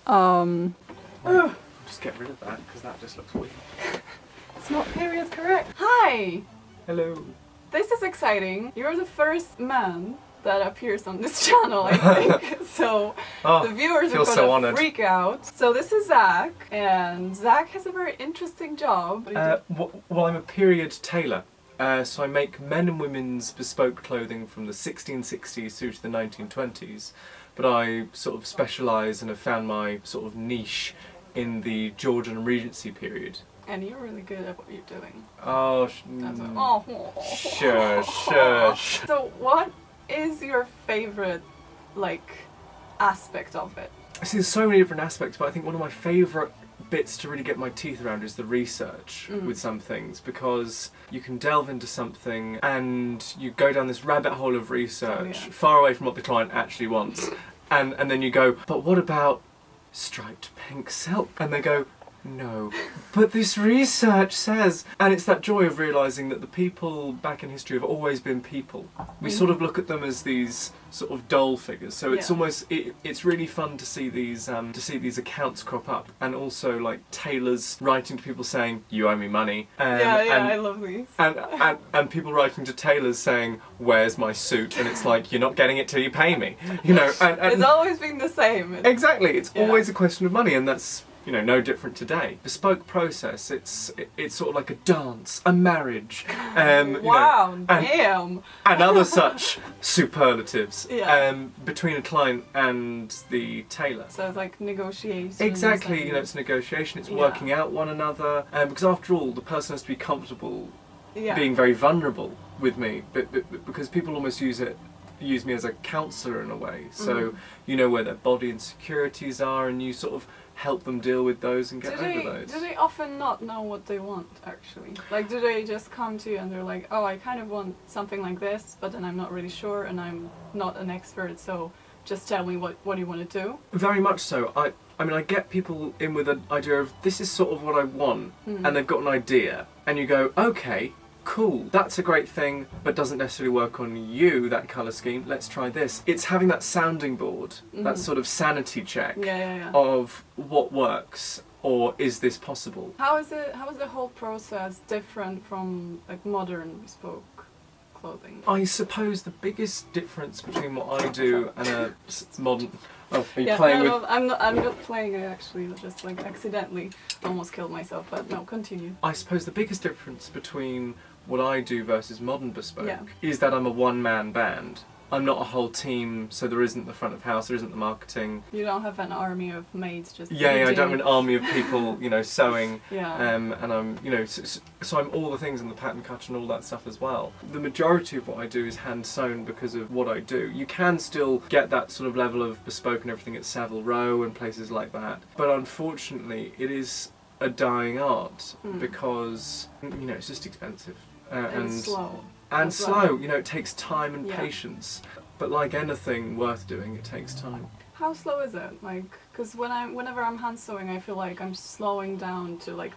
Just get rid of that because that just looks weird. It's not period correct. Hi! Hello. This is exciting. You're the first man that appears on this channel, I think. So the viewers are gonna freak out. So this is Zack, and Zack has a very interesting job. Well, I'm a period tailor. So I make men and women's bespoke clothing from the 1660s through to the 1920s. But I sort of specialise and have found my sort of niche in the Georgian and Regency period. And you're really good at what you're doing. Oh, shush. So what is your favourite, aspect of it? I see there's so many different aspects, but I think one of my favourite bits to really get my teeth around is the research with some things, because you can delve into something and you go down this rabbit hole of research far away from what the client actually wants, and then you go, but what about striped pink silk? And they go, no, but this research says, and it's that joy of realising that the people back in history have always been people. We sort of look at them as these sort of doll figures, so it's almost, it's really fun to see these accounts crop up, and also like tailors writing to people saying, you owe me money. I love these. And people writing to tailors saying, where's my suit? And it's like, you're not getting it till you pay me. You know, and it's always been the same. Exactly, it's always a question of money, and that's, you know, no different today. Bespoke process, it's sort of like a dance, a marriage, wow, damn. and other such superlatives between a client and the tailor. So it's like negotiation. Exactly, you know, it's negotiation, it's working out one another, because after all, the person has to be comfortable being very vulnerable with me, but because people almost use me as a counsellor in a way, so you know where their body insecurities are, and you sort of help them deal with those and get over those. Do they often not know what they want, actually? Like, do they just come to you and they're like, oh, I kind of want something like this, but then I'm not really sure and I'm not an expert, so just tell me what you want to do? Very much so. I mean, I get people in with an idea of, this is sort of what I want, and they've got an idea, and you go, okay, cool, that's a great thing, but doesn't necessarily work on you, that colour scheme, let's try this. It's having that sounding board, that sort of sanity check of what works, or is this possible? How is the whole process different from like modern bespoke clothing? I suppose the biggest difference between what I do and a modern... Oh, are you playing with... I'm not playing, I actually just like accidentally almost killed myself, but no, continue. I suppose the biggest difference between what I do versus modern bespoke is that I'm a one-man band. I'm not a whole team, so there isn't the front of house, there isn't the marketing. You don't have an army of maids just... I don't have an army of people, you know, sewing, and I'm, you know, so I'm all the things in the pattern cut and all that stuff as well. The majority of what I do is hand sewn because of what I do. You can still get that sort of level of bespoke and everything at Savile Row and places like that, but unfortunately it is a dying art because, you know, it's just expensive. And slow. And slow, you know, it takes time and patience. But like anything worth doing, it takes time. How slow is it? Like, because whenever I'm hand sewing, I feel like I'm slowing down to like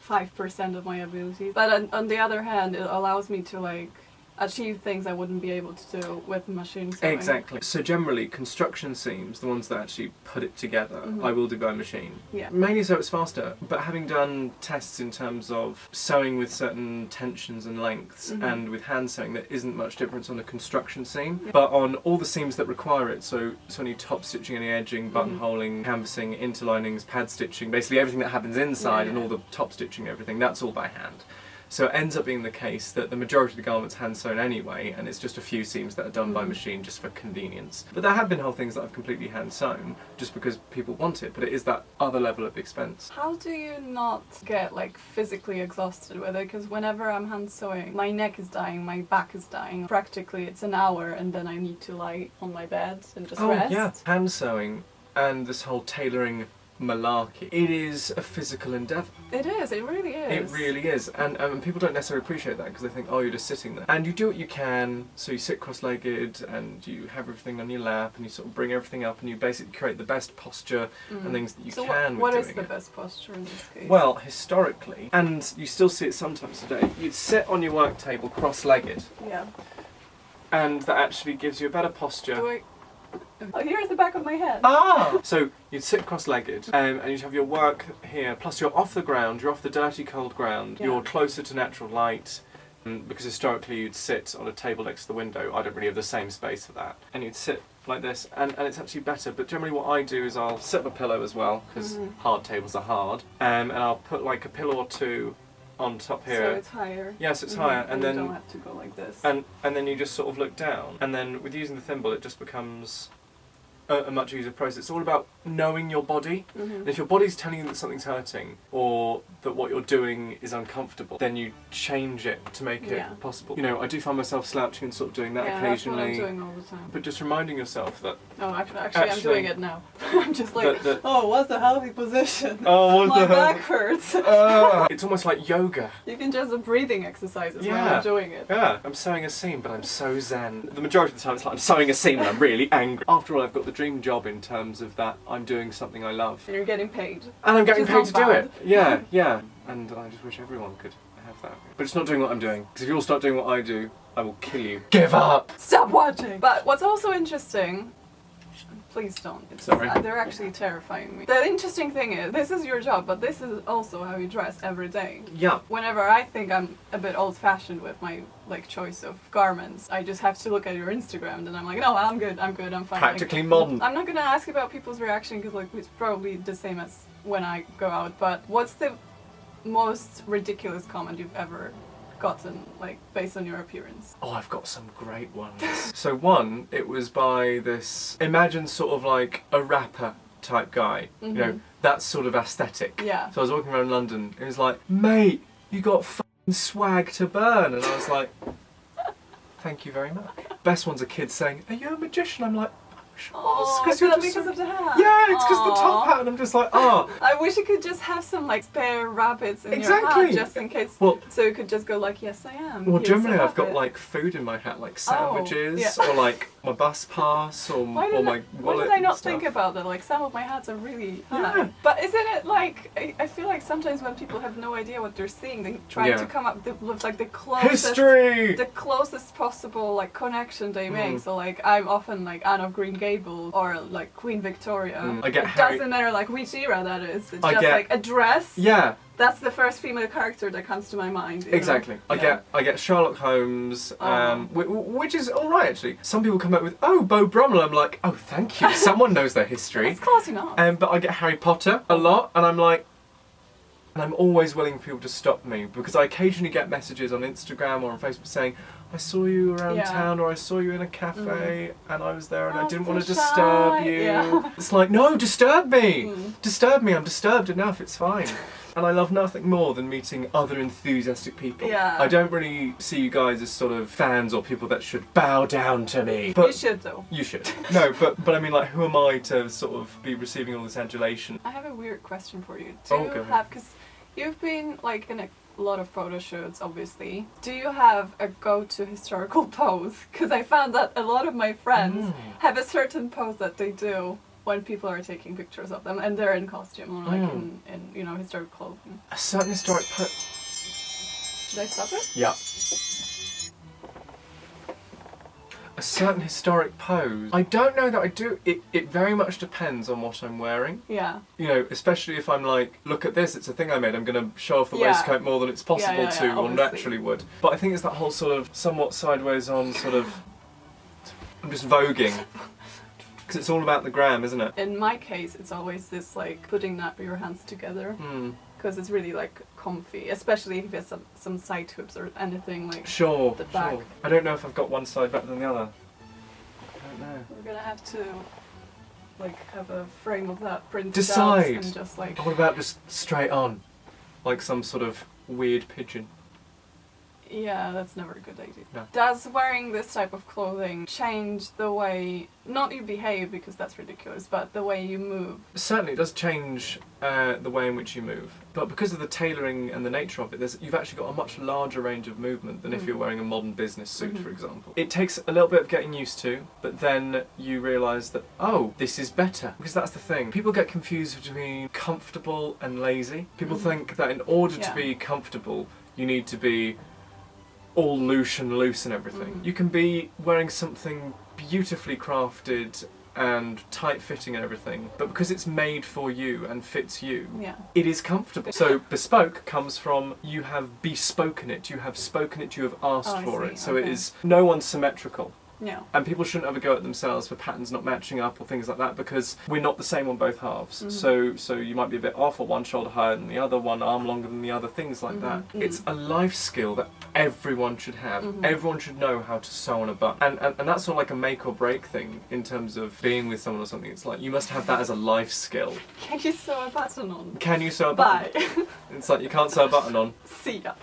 5% of my abilities. But on the other hand, it allows me to like achieve things I wouldn't be able to do with machine sewing. Exactly. So generally, construction seams, the ones that actually put it together, I will do by machine. Yeah. Mainly so it's faster, but having done tests in terms of sewing with certain tensions and lengths and with hand sewing, there isn't much difference on the construction seam. Yeah. But on all the seams that require it, so any top stitching, any edging, buttonholing, canvassing, interlinings, pad stitching, basically everything that happens inside and all the top stitching and everything, that's all by hand. So it ends up being the case that the majority of the garment's hand sewn anyway, and it's just a few seams that are done by machine just for convenience. But there have been whole things that I've completely hand sewn just because people want it, but it is that other level of expense. How do you not get like physically exhausted with it? Because whenever I'm hand sewing, my neck is dying, my back is dying. Practically it's an hour and then I need to lie on my bed and just rest. Oh yeah, hand sewing and this whole tailoring malarkey. It is a physical endeavour. It is, it really is. It really is. And people don't necessarily appreciate that because they think, oh, you're just sitting there. And you do what you can, so you sit cross-legged and you have everything on your lap and you sort of bring everything up and you basically create the best posture and things that you can what with is doing the best posture in this case? Well, historically, and you still see it sometimes today, you'd sit on your work table cross-legged. Yeah. And that actually gives you a better posture. Oh, here's the back of my head. Ah! So you'd sit cross-legged and you'd have your work here, plus you're off the ground, you're off the dirty cold ground, Yeah. you're closer to natural light, because historically you'd sit on a table next to the window. I don't really have the same space for that. And you'd sit like this, and it's actually better, but generally what I do is I'll sit on a pillow as well, because hard tables are hard, and I'll put like a pillow or two on top here. So it's higher. Yes, it's higher, and you then don't have to go like this. and then you just sort of look down, and then with using the thimble it just becomes a much easier process. It's all about knowing your body. And if your body's telling you that something's hurting or that what you're doing is uncomfortable, then you change it to make it possible. You know, I do find myself slouching and sort of doing that occasionally. That's what I'm doing all the time. But just reminding yourself that. Oh, actually I'm doing it now. I'm just like, oh, what's the healthy position? Oh, my back hurts. It's almost like yoga. You can just do breathing exercises while I'm doing it. Yeah, I'm sewing a seam, but I'm so zen. The majority of the time it's like I'm sewing a seam and I'm really angry. After all, I've got the dream job in terms of that I'm doing something I love. And you're getting paid. And I'm getting paid to do bad. it. Yeah, yeah. And I just wish everyone could have that. But it's not doing what I'm doing. Because if you all start doing what I do, I will kill you. Give up! Stop watching! But what's also interesting... Please don't. Sorry. They're actually terrifying me. The interesting thing is, this is your job, but this is also how you dress every day. Yeah. Whenever I think I'm a bit old-fashioned with my choice of garments, I just have to look at your Instagram, and I'm like, no, I'm good, I'm fine. Practically modern. I'm not gonna ask about people's reaction because it's probably the same as when I go out. But what's the most ridiculous comment you've ever gotten, based on your appearance? Oh, I've got some great ones. So one, it was by this, imagine sort of like a rapper type guy, you know, that sort of aesthetic. Yeah. So I was walking around London, and he was like, mate, you got f***ing swag to burn. And I was like, thank you very much. Best one's a kid saying, are you a magician? I'm like, Oh, because of the hat? Yeah, it's because of the top hat, and I'm just like, oh. I wish you could just have some spare rabbits in your Exactly. hat, just in case. Well, so you could just go like, yes, I am. Well, Here's generally a I've got rabbit. food in my hat, like sandwiches, yeah. or my bus pass, or my wallet. Why did I not and stuff. think about that? Some of my hats are really high. Yeah. But isn't it I feel like sometimes when people have no idea what they're seeing, they try to come up with the closest history, the closest possible connection they make. So I'm often Anne of Green Gables or Queen Victoria. I get it Harry. doesn't matter which era that is. It's I just get- a dress. Yeah, That's the first female character that comes to my mind. exactly. Yeah. I get Sherlock Holmes, Oh. which is all right actually. Some people come up with Beau Brummel. I'm like, oh, thank you. Someone knows their history. That's close enough. But I get Harry Potter a lot, and I'm like, and I'm always willing for people to stop me because I occasionally get messages on Instagram or on Facebook saying, I saw you around town, or I saw you in a cafe, and I was there, and I didn't want to disturb you. Yeah. It's like, no, disturb me! Disturb me, I'm disturbed enough, it's fine. And I love nothing more than meeting other enthusiastic people. Yeah. I don't really see you guys as sort of fans or people that should bow down to me. But You should though. you should. No, but I mean, who am I to sort of be receiving all this adulation? I have a weird question for you. Do you go have, ahead. because you've been in a lot of photo shoots, obviously. Do you have a go-to historical pose? Because I found that a lot of my friends have a certain pose that they do when people are taking pictures of them and they're in costume or in historic clothing. A certain historic Should I stop it? Yeah. A certain historic pose. I don't know that I do. It very much depends on what I'm wearing. Yeah. You know, especially if I'm like, look at this, it's a thing I made, I'm going to show off the Yeah. waistcoat more than it's possible Yeah, to, or obviously. naturally would. But I think it's that whole sort of somewhat sideways on sort of, I'm just voguing. Because it's all about the gram, isn't it? In my case, it's always this putting your hands together. Because it's really comfy, especially if it's some side hoops or anything Sure, the back. sure. I don't know if I've got one side better than the other. I don't know. We're gonna have to have a frame of that printed Decide. out and just What about just straight on? Like some sort of weird pigeon. Yeah, that's never a good idea. No. Does wearing this type of clothing change the way, not you behave because that's ridiculous, but the way you move? Certainly it does change the way in which you move. But because of the tailoring and the nature of it, you've actually got a much larger range of movement than if you're wearing a modern business suit, for example. It takes a little bit of getting used to, but then you realise that, oh, this is better. Because that's the thing. People get confused between comfortable and lazy. People think that in order to be comfortable, you need to be all loose and everything. You can be wearing something beautifully crafted and tight fitting and everything, but because it's made for you and fits you, Yeah. it is comfortable. So bespoke comes from you have bespoken it, you have spoken it, you have asked for it. So it is no one's symmetrical. Yeah. And people shouldn't have a go at themselves for patterns not matching up or things like that, because we're not the same on both halves. So you might be a bit off, or one shoulder higher than the other, one arm longer than the other, things like that. It's a life skill that everyone should have. Everyone should know how to sew on a button. And that's not like a make or break thing in terms of being with someone or something. It's like you must have that as a life skill. Can you sew a button on? Can you sew a button? Bye. It's like you can't sew a button on. See ya.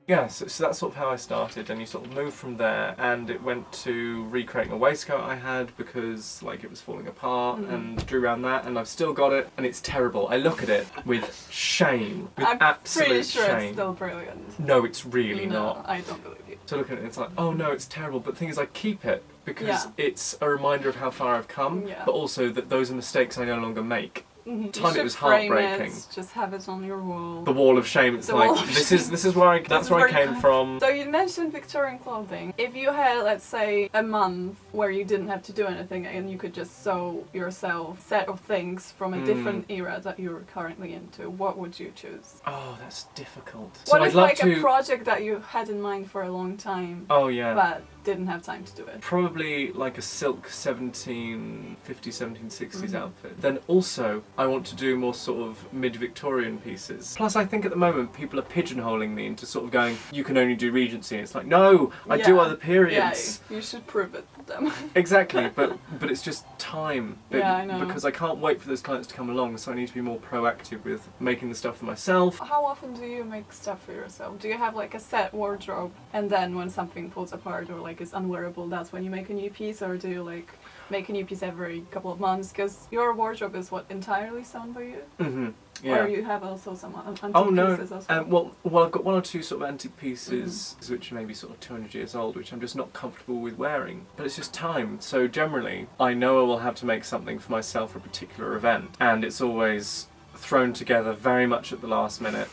Yeah, so that's sort of how I started, and you sort of move from there, and it went to recreating a waistcoat I had because like it was falling apart, and drew around that, and I've still got it, and it's terrible. I look at it with shame, with absolute I'm pretty sure shame. it's still brilliant. No, it's really not. I don't believe you. So looking at it, it's like, oh no, it's terrible, but the thing is I keep it because it's a reminder of how far I've come, but also that those are mistakes I no longer make. Time it was heartbreaking. Just have it on your wall. The wall of shame. It's like this is where that's where I came from. So you mentioned Victorian clothing. If you had, let's say, a month where you didn't have to do anything and you could just sew yourself a set of things from a different era that you're currently into, what would you choose? Oh, that's difficult. What is like a project that you had in mind for a long time? Oh yeah. But didn't have time to do it. Probably like a silk 1750s, 1760s outfit. Then also I want to do more sort of mid-Victorian pieces. Plus I think at the moment people are pigeonholing me into sort of going, you can only do Regency. It's like, no, I do other periods. Yeah, you should prove it to them. Exactly, but it's just time. Yeah, I know. Because I can't wait for those clients to come along, so I need to be more proactive with making the stuff for myself. How often do you make stuff for yourself? Do you have like a set wardrobe, and then when something falls apart or like is unwearable, that's when you make a new piece, or do you like make a new piece every couple of months? Because your wardrobe is what, entirely sewn by you? Yeah. Or you have also some antique pieces as well? Well, I've got one or two sort of antique pieces which are maybe sort of 200 years old, which I'm just not comfortable with wearing. But it's just time. So generally, I know I will have to make something for myself for a particular event, and it's always thrown together very much at the last minute.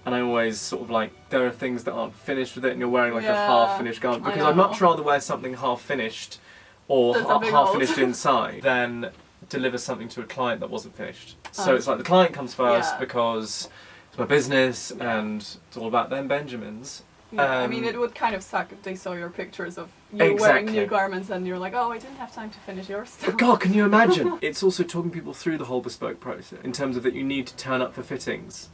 And I always sort of like, there are things that aren't finished with it, and you're wearing like a half-finished garment, because I'd much rather wear something half-finished or half-finished inside than deliver something to a client that wasn't finished. So it's like the client comes first because it's my business and it's all about them Benjamins. Yeah, I mean, it would kind of suck if they saw your pictures of you wearing new garments and you're like, oh, I didn't have time to finish your stuff. But God, can you imagine? It's also talking people through the whole bespoke process in terms of that you need to turn up for fittings.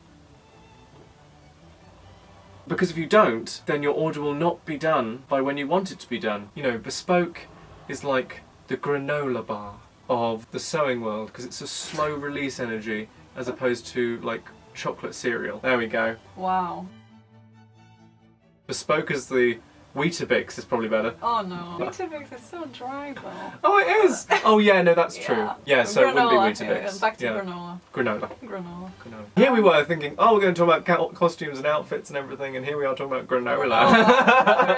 Because if you don't, then your order will not be done by when you want it to be done. You know, bespoke is like the granola bar of the sewing world, because it's a slow release energy as opposed to like chocolate cereal. There we go. Wow. Bespoke is the Weetabix is probably better. Oh no. Weetabix is so dry though. Oh, it is! Oh yeah, no, that's true. Yeah, so it wouldn't be Weetabix. Back to granola. Granola. Here we were thinking, oh, we're going to talk about costumes and outfits and everything, and here we are talking about granola.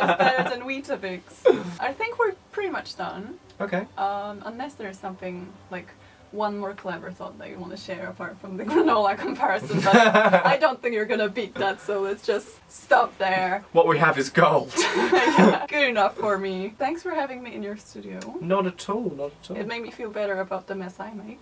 It's better than Weetabix. I think we're pretty much done. Okay. Unless there's something like one more clever thought that you want to share apart from the granola comparison, but I don't think you're gonna beat that, so let's just stop there. What we have is gold. Yeah, good enough for me. Thanks for having me in your studio. Not at all, not at all. It made me feel better about the mess I make.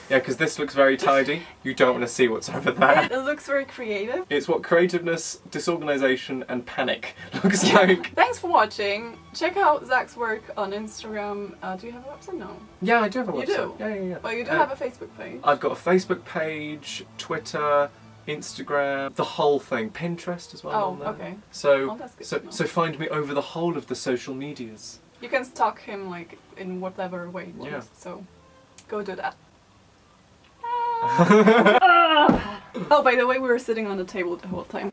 Yeah, because this looks very tidy. You don't want to see what's over there. It looks very creative. It's what creativeness, disorganization and panic looks like. Thanks for watching. Check out Zack's work on Instagram. Do you have a website? No. Yeah, I do have a website. You do? Yeah. Well, you do have a Facebook page. I've got a Facebook page, Twitter, Instagram, the whole thing, Pinterest as well. Oh, on there. okay. So, that's good to know. so find me over the whole of the social medias. You can stalk him like in whatever way you want. Yeah. So, go do that. Oh, by the way, we were sitting on the table the whole time.